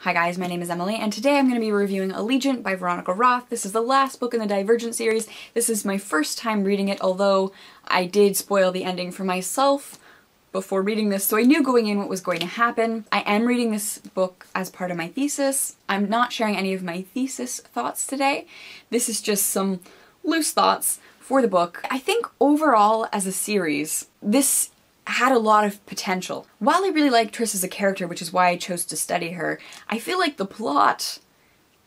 Hi guys, my name is Emily, and today I'm going to be reviewing Allegiant by Veronica Roth. This is the last book in the Divergent series. This is my first time reading it, although I did spoil the ending for myself before reading this, so I knew going in what was going to happen. I am reading this book as part of my thesis. I'm not sharing any of my thesis thoughts today. This is just some loose thoughts for the book. I think overall, as a series, this had a lot of potential. While I really like Triss as a character, which is why I chose to study her, I feel like the plot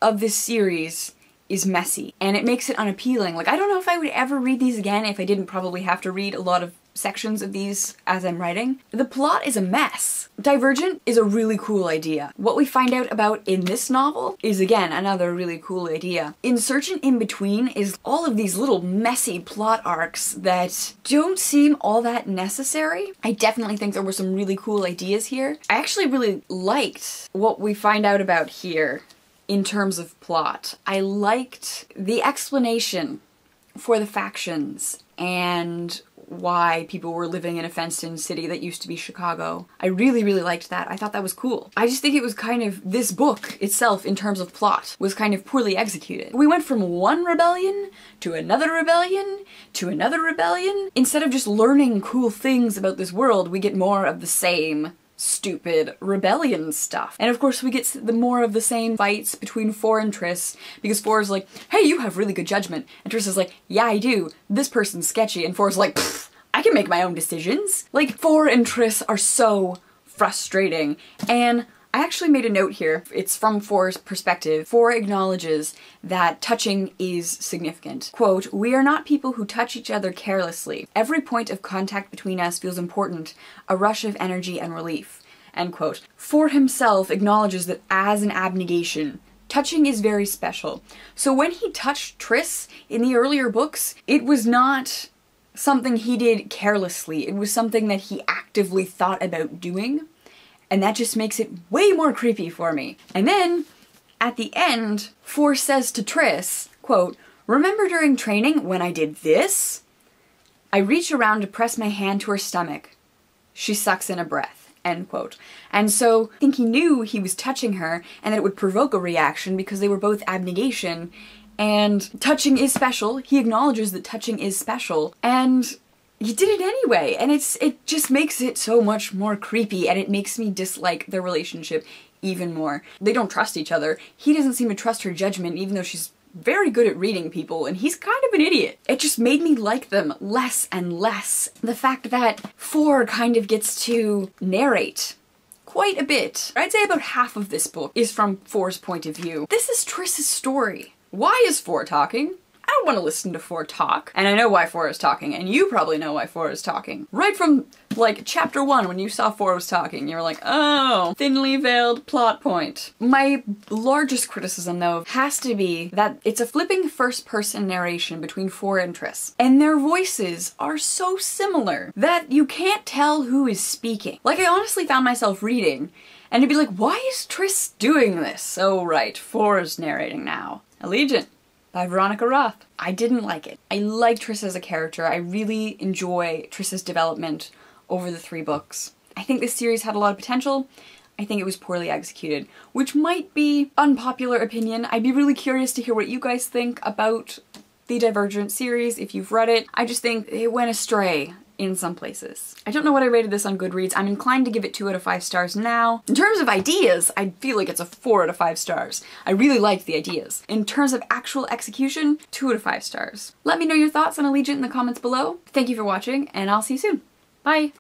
of this series is messy, and it makes it unappealing. Like, I don't know if I would ever read these again if I didn't probably have to read a lot of sections of these as I'm writing. The plot is a mess. Divergent is a really cool idea. What we find out about in this novel is, again, another really cool idea. Insurgent in between is all of these little messy plot arcs that don't seem all that necessary. I definitely think there were some really cool ideas here. I actually really liked what we find out about here in terms of plot. I liked the explanation for the factions and why people were living in a fenced-in city that used to be Chicago. I really, really liked that. I thought that was cool. I just think it was kind of, this book itself in terms of plot was kind of poorly executed. We went from one rebellion to another rebellion to another rebellion. Instead of just learning cool things about this world, we get more of the same stupid rebellion stuff. And of course we get the more of the same fights between For and Triss, because For is like, hey, you have really good judgment. And Triss is like, yeah, I do. This person's sketchy. And For is like, I can make my own decisions. Like, For and Triss are so frustrating. And I actually made a note here. It's from For's perspective. For acknowledges that touching is significant. Quote, "We are not people who touch each other carelessly. Every point of contact between us feels important, a rush of energy and relief." End quote. For himself acknowledges that as an abnegation, touching is very special. So when he touched Triss in the earlier books, it was not something he did carelessly. It was something that he actively thought about doing. And that just makes it way more creepy for me. And then, at the end, For says to Triss, quote, "Remember during training when I did this? I reach around to press my hand to her stomach. She sucks in a breath." End quote. And so, I think he knew he was touching her and that it would provoke a reaction because they were both abnegation. And touching is special. He acknowledges that touching is special. And he did it anyway, and it just makes it so much more creepy, and it makes me dislike their relationship even more. They don't trust each other. He doesn't seem to trust her judgment, even though she's very good at reading people, and he's kind of an idiot. It just made me like them less and less. The fact that For kind of gets to narrate quite a bit. I'd say about half of this book is from For's point of view. This is Triss's story. Why is For talking? I don't want to listen to For talk. And I know why For is talking, and you probably know why For is talking. Right from, like, chapter 1, when you saw For was talking, you were like, oh, thinly veiled plot point. My largest criticism, though, has to be that it's a flipping first-person narration between For and Triss. And their voices are so similar that you can't tell who is speaking. Like, I honestly found myself reading, and it'd be like, why is Triss doing this? Oh, right, For is narrating now. Allegiant by Veronica Roth. I didn't like it. I like Triss as a character. I really enjoy Triss's development over the 3 books. I think this series had a lot of potential. I think it was poorly executed, which might be unpopular opinion. I'd be really curious to hear what you guys think about the Divergent series if you've read it. I just think it went astray in some places. I don't know what I rated this on Goodreads. I'm inclined to give it 2 out of 5 stars now. In terms of ideas, I feel like it's a 4 out of 5 stars. I really liked the ideas. In terms of actual execution, 2 out of 5 stars. Let me know your thoughts on Allegiant in the comments below. Thank you for watching, and I'll see you soon. Bye!